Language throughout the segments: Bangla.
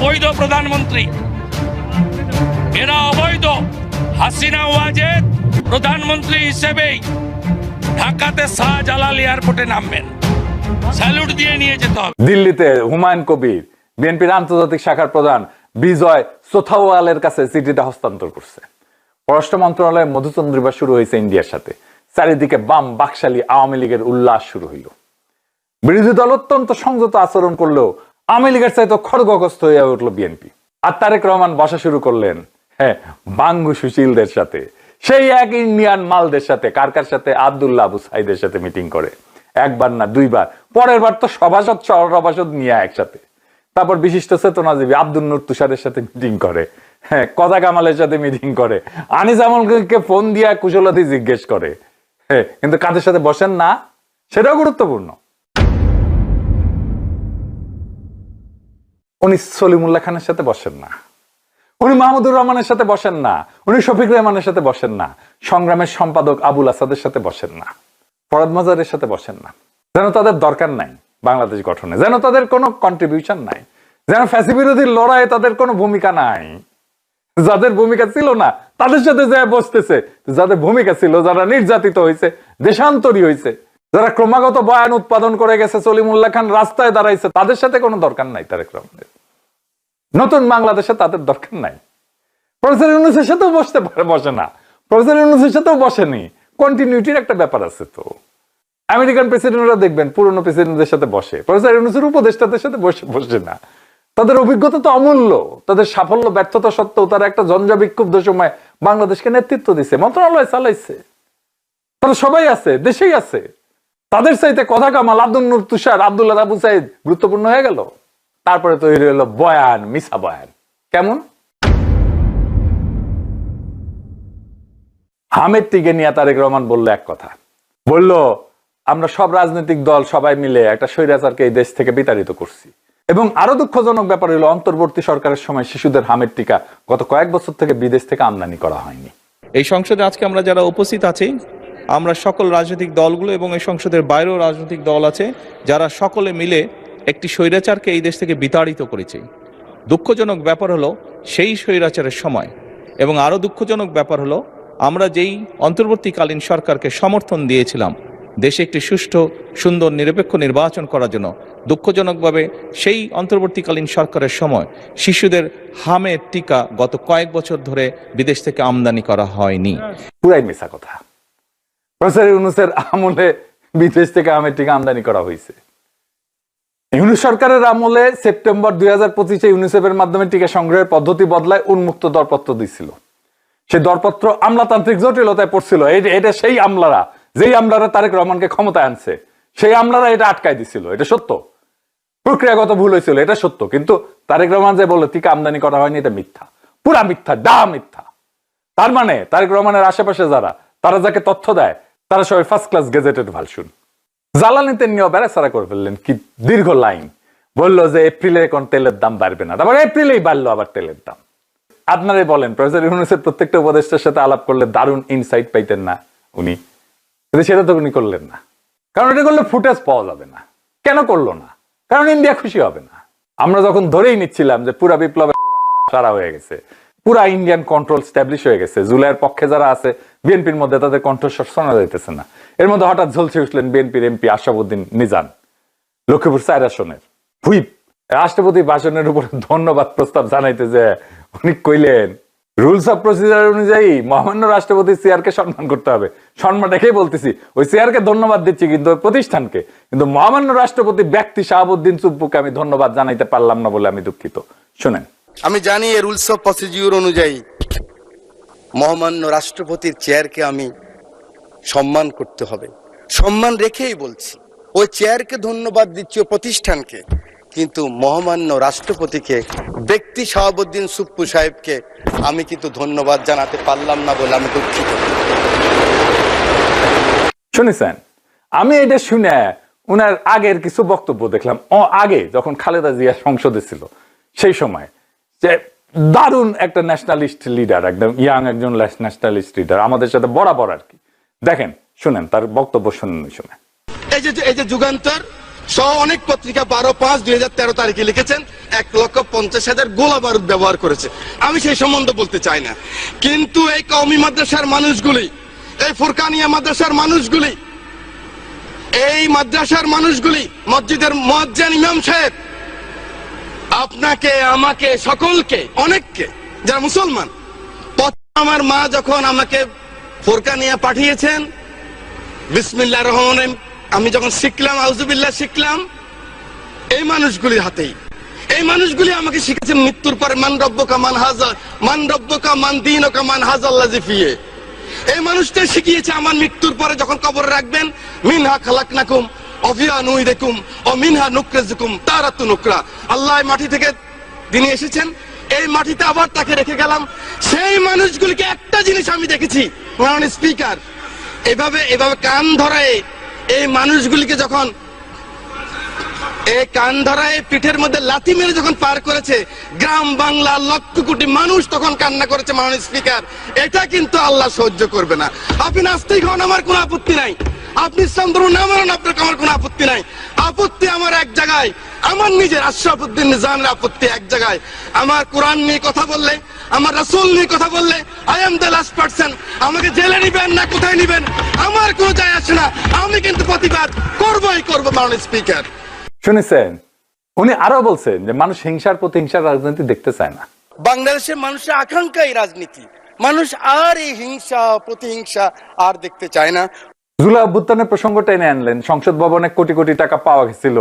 বৈধ প্রধানমন্ত্রী, এরা অবৈধ। হাসিনা ওয়াজেদ প্রধানমন্ত্রী হিসেবেই ঢাকাতে শাহজালাল এয়ারপোর্টে নামবেন, স্যালুট দিয়ে নিয়ে যেতে হবে। দিল্লিতে হুমায়ুন কবির বিএনপির আন্তর্জাতিক শাখার প্রধান বিজয় সোথাওয়ালের কাছে চিঠিটা হস্তান্তর করছে। পররাষ্ট্র মন্ত্রণালয়ের মধুচন্দ্রিমা শুরু হয়েছে ইন্ডিয়ার সাথে। চারিদিকে বাম বাকশালী আওয়ামী লীগের উল্লাস শুরু হইল। বিরোধী দল অত্যন্ত সংযত আচরণ করলেও আওয়ামী লীগের চাইতে খড়গগ্রস্ত হয়ে উঠল বিএনপি। আর তারেক রহমান বসা শুরু করলেন বাঙ্গু সুশীলদের সাথে, সেই এক ইন্ডিয়ান মালদের সাথে। কার কার সাথে? আব্দুল্লাহ আবু সাইদের সাথে মিটিং করে, একবার না দুইবার, পরের বার তো সভাসদ সভাসদ নিয়ে একসাথে। তারপর বিশিষ্ট চেতনাজীবী আব্দুল নূর তুষারের সাথে মিটিং করে, কথা কামালের সাথে মিটিং করে, আনিস আমলকে ফোন দিয়া কুশলতি জিজ্ঞেস করে। কিন্তু কাদের সাথে বসেন না সেটাও গুরুত্বপূর্ণ। উনি সলিমুল্লাহ খানের সাথে বসেন না, উনি মাহমুদুর রহমানের সাথে বসেন না, উনি শফিক রহমানের সাথে বসেন না, সংগ্রামের সম্পাদক আবুল আসাদের সাথে বসেন না, ফরাদ মাজারের সাথে বসেন না। যেন তাদের দরকার নাই বাংলাদেশ গঠনে, যেন তাদের কোনো কন্ট্রিবিউশন নাই, যেন ফ্যাসি বিরোধী লড়াইয়ে তাদের কোনো ভূমিকা নাই। যাদের ভূমিকা ছিল না তাদের সাথে যা বসতেছে, যাদের ভূমিকা ছিল, যারা নির্যাতিত হয়েছে, দেশান্তরী হয়েছে, যারা ক্রমাগত বয়ান উৎপাদন করে গেছে, সলিমুল্লাহ খান রাস্তায় দাঁড়াইছে, তাদের সাথে কোনো দরকার নাই তারেক রহমানের। নতুন বাংলাদেশে তাদের দরকার নাই। প্রফেসর ইউনূসের সাথেও বসে না, প্রফেসর ইউনূসের সাথেও বসেনি। কন্টিনিউটির একটা ব্যাপার আছে। তো আমেরিকান প্রেসিডেন্টরা দেখবেন পুরনো প্রেসিডেন্টদের সাথে বসে, প্রফেসর ইউনূসের উপদেষ্টাদের সাথে বসে না। তাদের অভিজ্ঞতা তো অমূল্য, তাদের সাফল্য ব্যর্থতা সত্ত্বেও তারা একটা ঝঞ্ঝা বিক্ষুব্ধ সময় বাংলাদেশকে নেতৃত্ব দিছে, মন্ত্রণালয় চালাইছে, তারা সবাই আছে, দেশেই আছে। তাদের চাইতে কথা কামাল, আব্দুল নূর তুষার, আব্দুল্লাহ আবু সাইদ গুরুত্বপূর্ণ হয়ে গেল। তারপরে তৈরি হলো বয়ান, মিছা বয়ান। কেমন? হামেদ টিকে নিয়ে তারেক রহমান বললো এক কথা, বলল আমরা সব রাজনৈতিক দল সবাই মিলে একটা স্বৈরাচারকে এই দেশ থেকে বিতাড়িত করছি। এবং আরো দুঃখজনক ব্যাপার হলো অন্তর্বর্তী সরকারের সময় শিশুদের হামেদ টিকা গত কয়েক বছর থেকে বিদেশ থেকে আমদানি করা হয়নি। এই সংসদে আজকে আমরা যারা উপস্থিত আছি, আমরা সকল রাজনৈতিক দলগুলো এবং এই সংসদের বাইরেও রাজনৈতিক দল আছে, যারা সকলে মিলে একটি স্বৈরাচারকে এই দেশ থেকে বিতাড়িত করেছে। দুঃখজনক ব্যাপার হলো সেই স্বৈরাচারের সময়, এবং আরো দুঃখজনক ব্যাপার হলো আমরা যেই অন্তর্বর্তীকালীন সরকারকে সমর্থন দিয়েছিলাম দেশে একটি সুষ্ঠু, সুন্দর, নিরপেক্ষ নির্বাচন করার জন্য, দুঃখজনকভাবে সেই অন্তর্বর্তীকালীন সরকারের সময় শিশুদের হামেদ টিকা গত কয়েক বছর ধরে বিদেশ থেকে আমদানি করা হয়নি। পুরাই মিছা কথা। প্রফেসর ইউনূসের আমলে বিদেশ থেকে হামেদ টিকা আমদানি করা হয়েছে। ইউনূস সরকারের আমলে সেপ্টেম্বর 2025-এ ইউনিসেফের মাধ্যমে টিকা সংগ্রহের পদ্ধতি বদলায় উন্মুক্ত দরপত্র দিছিল। সেই দরপত্র আমলাতান্ত্রিক জটিলতায় পড়ছিল। এটা সেই আমলারা, যেই আমলারা তারেক রহমানকে ক্ষমতায় আনছে, সেই আমলারা এটা আটকায় দিছিল। এটা সত্য। প্রক্রিয়াগত ভুল হয়েছিল, এটা সত্য। কিন্তু তারেক রহমান যে বলল টিকা আমদানি করা হয়নি, এটা মিথ্যা, পুরা মিথ্যা, মিথ্যা। তার মানে তারেক রহমানের আশেপাশে যারা, তারা যাকে তথ্য দেয়, তারা সবাই ফার্স্ট ক্লাস গেজেটেড ভালসুন। জ্বালানিতে নিয়েও বেড়াছাড়া করে ফেললেন। কি দীর্ঘ লাইন বললো যে এপ্রিলে কোন তেলের দাম বাড়বে না, তারপর এপ্রিলেই বাড়লো আবার তেলের দাম। আপনারাই বলেন, প্রফেসর ইউনূসের প্রত্যেকটা উপদেষ্টার সাথে আলাপ করলে দারুণ ইনসাইট পাইতেন না উনি? সেটা তো উনি করলেন না। কারণ এটা করলে ফুটেজ পাওয়া যাবে না। কেন করলো না? কারণ ইন্ডিয়া খুশি হবে না। আমরা যখন ধরেই নিচ্ছিলাম যে পুরা বিপ্লবের সারা হয়ে গেছে, পুরা ইন্ডিয়ান কন্ট্রোল স্ট্যাবলিশ হয়ে গেছে, জুলাইয়ের পক্ষে যারা আছে বিএনপির মধ্যে তাদের কণ্ঠস্বর শোনা যাইতেছে না। এর মধ্যে হঠাৎ ঝলসে উঠলেন বিএনপির এমপি আশরাফুদ্দিন মিজান, লক্ষ্মীপুর 4 আসনের হুইপ। রাষ্ট্রপতি ভাষণের উপর ধন্যবাদ প্রস্তাব জানাইতে যে উনি কইলেন, রুলস অফ প্রসিজার অনুযায়ী মহামান্য রাষ্ট্রপতি চেয়ারকে সম্মান করতে হবে। সম্মান রেখেই বলতেছি, ওই চেয়ারকে ধন্যবাদ দিচ্ছি, কিন্তু প্রতিষ্ঠানকে, কিন্তু মহামান্য রাষ্ট্রপতি ব্যক্তি শাহাবুদ্দিন চুপ্পুকে আমি ধন্যবাদ জানাইতে পারলাম না বলে আমি দুঃখিত। শুনেন, আমি জানি এই রুলস অফ প্রসিডিউর অনুযায়ী মহামান্য রাষ্ট্রপতির চেয়ারকে আমি সম্মান করতে হবে, সম্মান রেখেই বলছি। ওই চেয়ারকে ধন্যবাদ দিচ্ছি, ও প্রতিষ্ঠানকে, কিন্তু মহামান্য রাষ্ট্রপতিকে, ব্যক্তি শাহাবুদ্দিন চুপ্পু সাহেবকে আমি কিন্তু ধন্যবাদ জানাতে পারলাম না বলে আমি দুঃখিত। শুনেছেন? আমি এটা শুনে উনার আগের কিছু বক্তব্য দেখলাম, আগে যখন খালেদা জিয়া সংসদে ছিল সেই সময়, যে দারুণ একটা ন্যাশনালিস্ট লিডার, একদম ইয়াং একজন ন্যাশনালিস্ট লিডার, আমাদের সাথে বরাবর আর কি। দেখেন, শুনেন তার বক্তব্য, শুনেন। এই যে যুগান্তর সহ অনেক পত্রিকা 12/5/2013 তারিখে লিখেছেন 1,50,000 গোলা বারুদ ব্যবহার করেছে। আমি সেই সম্বন্ধে বলতে চাই না, কিন্তু এই কওমি মাদ্রাসার মানুষগুলি, এই ফুরকানিয়া মাদ্রাসার মানুষগুলি, এই মাদ্রাসার মানুষগুলি, মসজিদের মুয়াজ্জিন ইমাম সাহেব, আপনাকে, আমাকে, সকলকে, অনেককে, যারা মুসলমান, আমার মা যখন আমাকে ফুরকানিয়া পাঠিয়েছেন, বিসমিল্লাহির রহমানির রহিম আমি যখন শিখলাম, আউযুবিল্লাহ শিখলাম, এই মানুষগুলির হাতেই। এই মানুষগুলি আমাকে শিখেছে মৃত্যুর পরে মান রব্বুকা মান হাযা, মান রব্বুকা মান দীনুকা মান হাযাল্লাযী ফিয়ে। এই মানুষটাই শিখিয়েছে আমার মৃত্যুর পরে যখন কবরে রাখবেন, মিনহা খালাকনাকুম ওয়া ফিহা নুইদুকুম ওয়া মিনহা নুখরিজুকুম তারাতুন উখরা। আল্লাহ মাটি থেকে তিনি এসেছেন, এই মাটিতে আবার তাকে রেখে গেলাম। সেই মানুষগুলিকে একটা জিনিস আমি দেখেছি, মাননীয় স্পিকার, এভাবে কান ধরায় এই মানুষগুলিকে যখন এই কান ধরায় পিঠের মধ্যে লাথি মেরে যখন পার করেছে, গ্রাম বাংলা লক্ষ কোটি মানুষ তখন কান্না করেছে। মাননীয় স্পিকার, এটা কিন্তু আল্লাহ সহ্য করবে না। আপনি নাস্তিক হন, আমার কোনো আপত্তি নাই। আপনি ইসলাম ধর্ম না মানেন, আপনার আমার কোনো আপত্তি নাই। আপত্তি আমার এক জায়গায়, আমার নিজের আশরাফুদ্দিন নিজামের আপত্তি এক জায়গায়। আমার কোরআন নিয়ে কথা বললে, আমার রাসূল নিয়ে কথা বললে, I am the last person. আমাকে জেলে নিবেন না কোথায় নিবেন আমার কোনো যায় আসে না, আমি কিন্তু প্রতিবাদ করবই করবো। মাননীয় স্পিকার, শুনেছেন? উনি আরো বলছেন যে মানুষ হিংসার প্রতিহিংসার রাজনীতি দেখতে চায় না। বাংলাদেশের মানুষের আকাঙ্ক্ষা এই রাজনীতি, মানুষ আর এই হিংসা প্রতিহিংসা আর দেখতে চায় না। জুলাই অভ্যুত্থানের প্রসঙ্গটা এনে আনলেন। সংসদ ভবনে কোটি কোটি টাকা পাওয়া গেছিল,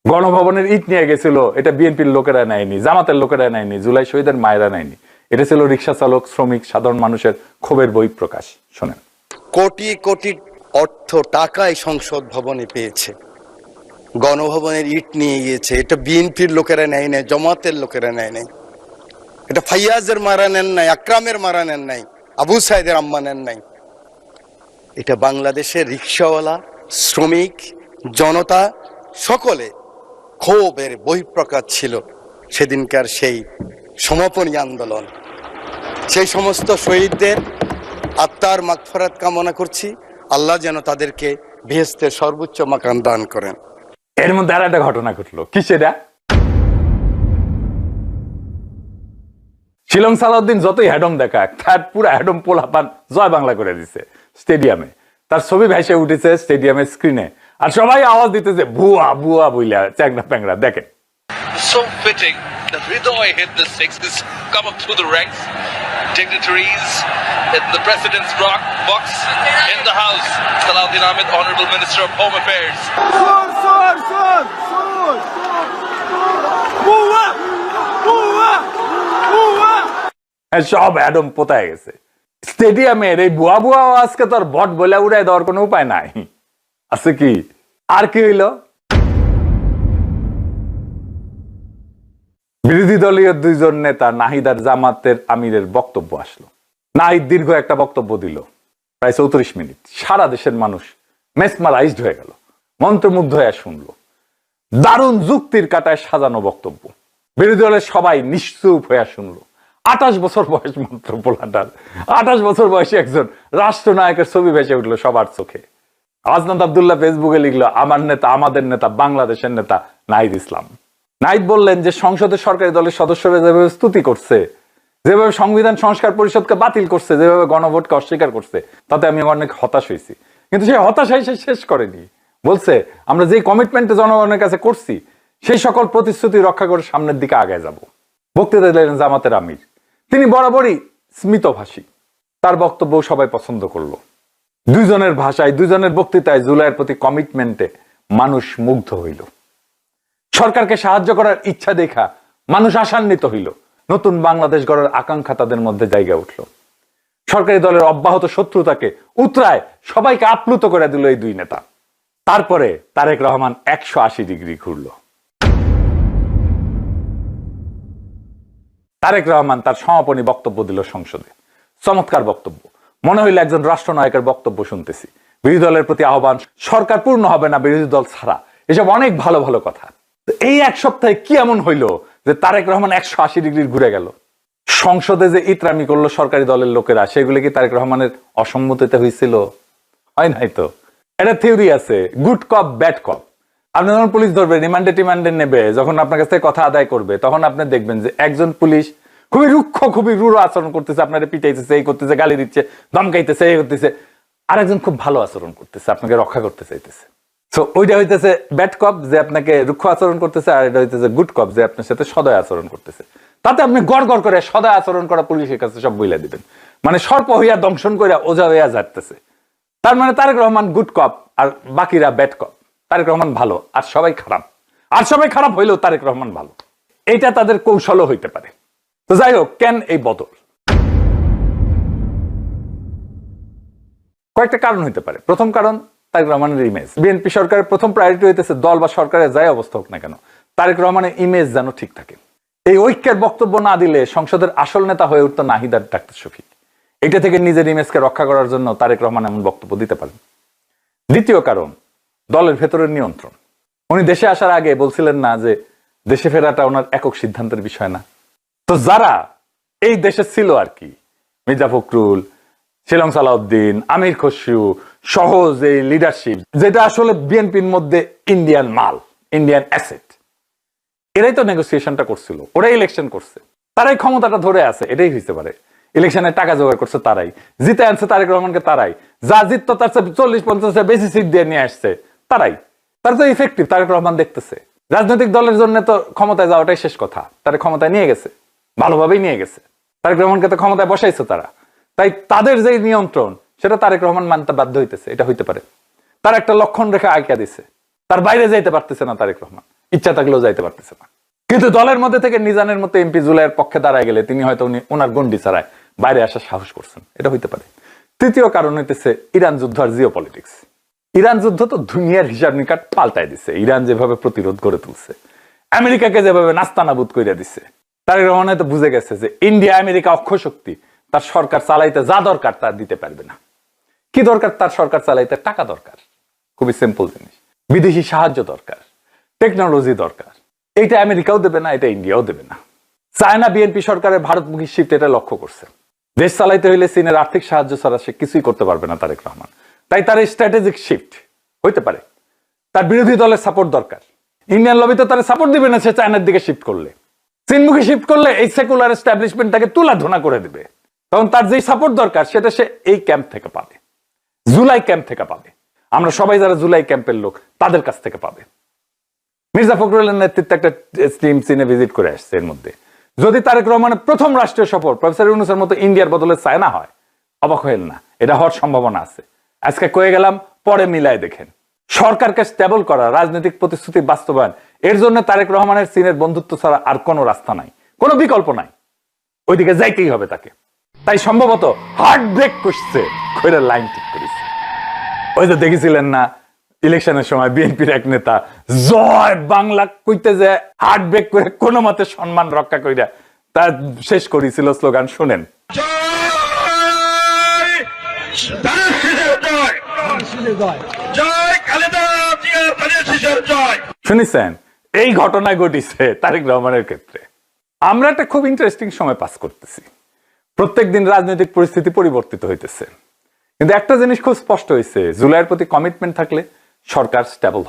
গণভবনের ইট নিয়ে গেছিল, এটা বিএনপির লোকেরা নেয়নি, জামাতের লোকেরা নেয়নি, জুলাই শহীদের মায়েরা নেয়নি। এটা ছিল রিক্সা চালক, শ্রমিক, সাধারণ মানুষের ক্ষোভের বহিঃপ্রকাশ। শোনেন, কোটি কোটি অর্থ টাকা এই সংসদ ভবনে পেয়েছে, গণভবনের ইট নিয়ে গিয়েছে। এটা বিএনপির লোকেরা নেয় নাই, জামাতের লোকেরা নেয় নাই, এটা ফাইয়াজের মারা নেন নাই, আকরামের মারা নেন নাই, আবু সাইদের আম্মা নেন নাই। এটা বাংলাদেশের রিক্সাওয়ালা, শ্রমিক, জনতা সকলে ক্ষোভের বহিঃপ্রকাশ ছিল সেদিনকার সেই সমাপনী আন্দোলন। সেই সমস্ত শহীদদের আত্মার মাগফিরাত কামনা করছি। আল্লাহ যেন তাদেরকে বেহেশতের সর্বোচ্চ মাকাম দান করেন। এর মধ্যে আর একটা ঘটনা ঘটলো। কি সেটা? শিলং সালাউদ্দিন যতই হ্যাডম দেখাক, তার পুরো হ্যাডম পোলাপান জয় বাংলা করে দিছে স্টেডিয়ামে। তার ছবি ভেসে উঠেছে স্টেডিয়ামের স্ক্রিনে, আর সবাই আওয়াজ দিতেছে ভুয়া ভুয়া বইলা, চ্যাংরা প্যাংরা। দেখেন, So fitting that Hridoy hit the sixes, come up through the ranks. Dignitaries in the President's box in the House. Salahuddin Ahmed, Honorable Minister of Home Affairs. সব অ্যাডম পোতায় গেছে। স্টেডিয়ামের এই ভুয়া ভুয়া আওয়াজকে তো আর ভট বলে উড়াই দেওয়ার কোনো উপায় নাই। আছে কি? আর কি হইল? বিরোধী দলীয় দুইজন নেতা নাহিদ আর জামাতের আমিরের বক্তব্য আসলো। নাহিদ দীর্ঘ একটা বক্তব্য দিল, প্রায় 34 মিনিট। সারা দেশের মানুষ মেসমারাইজড হয়ে গেল, মন্ত্রমুগ্ধ হয়ে শুনলো। দারুণ যুক্তির কাটায় সাজানো বক্তব্য। বিরোধী দলের সবাই নিশ্চুপ হয়ে শুনলো। 28 বছর বয়স মাত্র পোলাটার, 28 বছর বয়সী একজন রাষ্ট্রনায়কের ছবি ভেসে উঠলো সবার চোখে। আজনাদ আব্দুল্লাহ ফেসবুকে লিখলো, আমার নেতা, আমাদের নেতা, বাংলাদেশের নেতা নাহিদ ইসলাম। নাহিদ বললেন যে সংসদের সরকারি দলের সদস্যরা যেভাবে স্তুতি করছে, যেভাবে সংবিধান সংস্কার পরিষদকে বাতিল করছে, যেভাবে গণভোটকে অস্বীকার করছে, তাতে আমি অনেক হতাশ হয়েছি। কিন্তু সেই হতাশাই সে শেষ করেনি। বলছে, আমরা যে কমিটমেন্টে জনগণের কাছে করছি, সেই সকল প্রতিশ্রুতি রক্ষা করে সামনের দিকে আগায় যাব। বক্তৃতা দিলেন জামাতের আমির। তিনি বরাবরই স্মিতভাষী, তার বক্তব্য সবাই পছন্দ করলো। দুইজনের ভাষায়, দুইজনের বক্তৃতায় জুলাইয়ের প্রতি কমিটমেন্টে মানুষ মুগ্ধ হইল। সরকারকে সাহায্য করার ইচ্ছা দেখা মানুষ আশান্বিত হইল। নতুন বাংলাদেশ গড়ার আকাঙ্ক্ষা তাদের মধ্যে জায়গা উঠল। সরকারি দলের অব্যাহত শত্রুতাকে উতরায় সবাইকে আপ্লুত করে দিল এই দুই নেতা। তারপরে তারেক রহমান 180 ডিগ্রি ঘুরল। তারেক রহমান তার সমাপনী বক্তব্য দিল সংসদে। চমৎকার বক্তব্য, মনে হইল একজন রাষ্ট্রনায়কের বক্তব্য শুনতেছি। বিরোধী দলের প্রতি আহ্বান, সরকার পূর্ণ হবে না বিরোধী দল ছাড়া, এসব অনেক ভালো ভালো কথা। এই এক সপ্তাহে কি এমন হইল যে তারেক রহমান 180 ডিগ্রি ঘুরে গেল? সংসদে যে ইতরামি করলো সরকারি দলের লোকেরা, সেগুলো কি তারেক রহমানের অসম্মতিতে হয়েছিল? হয় নাই তো। এটা থিওরি আছে, গুড কপ ব্যাড কপ। আপনি যখন পুলিশ ধরবে, রিমান্ডে নেবে, যখন আপনার কাছ থেকে কথা আদায় করবে, তখন আপনি দেখবেন যে একজন পুলিশ খুবই রুক্ষ, খুবই রূঢ় আচরণ করতেছে, আপনারা পিটাইতেছে, এই করতেছে, গালি দিচ্ছে, ধমকাইতেছে, এই করতেছে। আরেকজন খুব ভালো আচরণ করতেছে, আপনাকে রক্ষা করতে চাইতেছে। সো ওইটা হইতেছে ব্যাড কপ, যে আপনাকে রুক্ষ আচরণ করতেছে, আর এটা হইতেছে গুড কপ, যে আপনার সাথে সদয় আচরণ করতেছে। তাতে আপনি গড় গড় করে সদয় আচরণ করা পুলিশের কাছে সব বইলা দিবেন, মানে সর্প হইয়া দংশন কইরা ওঝা হইয়া যাইতেছে। তার মানে তারেক রহমান গুড কপ আর বাকিরা ব্যাড কপ। তারেক রহমান ভালো আর সবাই খারাপ, আর সবাই খারাপ হইলেও তারেক রহমান ভালো। এইটা তাদের কৌশলও হইতে পারে। তো যাই হোক, কেন এই বদল? কয়েকটা কারণ হইতে পারে। প্রথম কারণ তারেক রহমানের ইমেজ। বিএনপি সরকারের প্রথম প্রায়োরিটি হইতেছে দল বা সরকারের যাই অবস্থা হোক না কেন, তারেক রহমানের ইমেজ যেন ঠিক থাকে। এই ঐক্যের বক্তব্য না দিলে সংসদের আসল নেতা হয়ে উঠতো নাহিদ আর ডাক্তার শফিক। এটা থেকে নিজের ইমেজকে রক্ষা করার জন্য তারেক রহমান এমন বক্তব্য দিতে পারেন। দ্বিতীয় কারণ দলের ভেতরের নিয়ন্ত্রণ। উনি দেশে আসার আগে বলছিলেন না যে দেশে ফেরাটা ওনার একক সিদ্ধান্তের বিষয় না। তো যারা এই দেশে ছিল আর কি, মির্জা ফখরুল, শিলং সালাউদ্দিন, আমির খসরু সহ যে লিডারশিপ, যেটা আসলে বিএনপির মধ্যে ইন্ডিয়ান মাল, ইন্ডিয়ান অ্যাসেট, এরাই তো নেগোসিয়েশনটা করছিল, ওরাই ইলেকশন করছে, তারাই ক্ষমতাটা ধরে আছে। এটাই হইতে পারে ইলেকশনে টাকা জোগাড় করছে তারাই, জিতে আনছে তারেক রহমানকে তারাই, যা জিতত তার 40-50 বেশি সিট দিয়ে নিয়ে আসছে তারাই। তারা তো ইফেক্টিভ, তারেক রহমান দেখতেছে। রাজনৈতিক দলের জন্য তো ক্ষমতায় যাওয়াটাই শেষ কথা। তারা ক্ষমতায় নিয়ে গেছে, ভালোভাবেই নিয়ে গেছে। তারেক রহমানকে তো ক্ষমতায় বসাইছে তারা, তাই তাদের যে নিয়ন্ত্রণ সেটা তারেক রহমান মানতে বাধ্য হইতেছে। এটা হইতে পারে তার একটা লক্ষণ রেখা আঁকা দিছে, তার বাইরে যাইতে পারতেছে না তারেক রহমান, ইচ্ছা থাকলেও যাইতে পারতেছে না। কিন্তু দলের মধ্যে থেকে নিজানের মতো এমপি জুলাইয়ের পক্ষে দাঁড়ায় গেলে তিনি হয়তো ওনার গন্ডি ছাড়ায় বাইরে আসার সাহস করছেন। এটা হইতে পারে। তৃতীয় কারণ হইতেছে ইরান যুদ্ধ আর জিও পলিটিক্স। ইরান যুদ্ধ তো দুনিয়ার হিসাব নিকাট পাল্টাই দিছে। ইরান যেভাবে প্রতিরোধ করে তুলছে, আমেরিকাকে যেভাবে নাস্তানাবুদ করে দিছে, তারেক রহমান হয়তো বুঝে গেছে যে ইন্ডিয়া আমেরিকা অক্ষ শক্তি, তার সরকার চালাইতে যা দরকার তা দিতে পারবে না। কি দরকার তার সরকার চালাইতে? টাকা দরকার, খুবই সিম্পল জিনিস। বিদেশি সাহায্য দরকার, টেকনোলজি দরকার। এইটা আমেরিকাও দেবে না, এটা ইন্ডিয়াও দেবে না। চায়না বিএনপি সরকারের ভারতমুখী শিফট এটা লক্ষ্য করছে। দেশ চালাইতে হইলে চীনের আর্থিক সাহায্য ছাড়া সে কিছুই করতে পারবে না তারেক রহমান। তাই তার স্ট্র্যাটেজিক শিফট হইতে পারে। তার বিরোধী দলের সাপোর্ট দরকার। ইন্ডিয়ান লবি তো তার সাপোর্ট দিবে না সে চায়নার দিকে শিফট করলে। চীনমুখী শিফট করলে এই সেকুলার এস্টাবলিশমেন্টটাকে তুলাধুনা করে দিবে। তখন তার যেই সাপোর্ট দরকার সেটা সে এই ক্যাম্প থেকে পাবে, জুলাই ক্যাম্প থেকে পাবে। আমরা সবাই যারা জুলাই ক্যাম্পের লোক তাদের কাছ থেকে পাবে। মির্জা ফখরুলের নেতৃত্বে একটা টিম চীনে ভিজিট করে আসছে। এর মধ্যে যদি তারেক রহমানের প্রথম রাষ্ট্রীয় সফর প্রফেসর ইউনূসের মতো ইন্ডিয়ার বদলে চায়না হয়, অবাক হয়েন না, এটা হওয়ার সম্ভাবনা আছে। আজকে কয়ে গেলাম, পরে মিলায় দেখেন। সরকারকে স্টেবল করা, রাজনৈতিক প্রতিশ্রুতি বাস্তবায়ন, এর জন্য তারেক রহমানের চীনের বন্ধুত্ব ছাড়া আর কোনো রাস্তা নাই, কোনো বিকল্প নাই। ওইদিকে যাইতেই হবে তাকে। তাই সম্ভবত হার্ট ব্রেক করছে, কইরা লাইন ঠিক করেছে। ওই যে দেখেছিলেন না ইলেকশনের সময় বিএনপির এক নেতা জয় বাংলা কইতে যে হার্ট ব্রেক করে কোনো মতে সম্মান রক্ষা কইরা তার শেষ করেছিল স্লোগান, শুনেন। শুনেছেন? এই ঘটনা ঘটিছে তারেক রহমানের ক্ষেত্রে। আমরা একটা খুব ইন্টারেস্টিং সময় পাস করতেছি। প্রত্যেকদিন রাজনৈতিক পরিস্থিতি পরিবর্তিত হইতেছে, কিন্তু একটা জিনিস খুব স্পষ্ট হয়েছে, জুলাইয়ের প্রতি কমিটমেন্ট থাকলে সরকার স্টেবল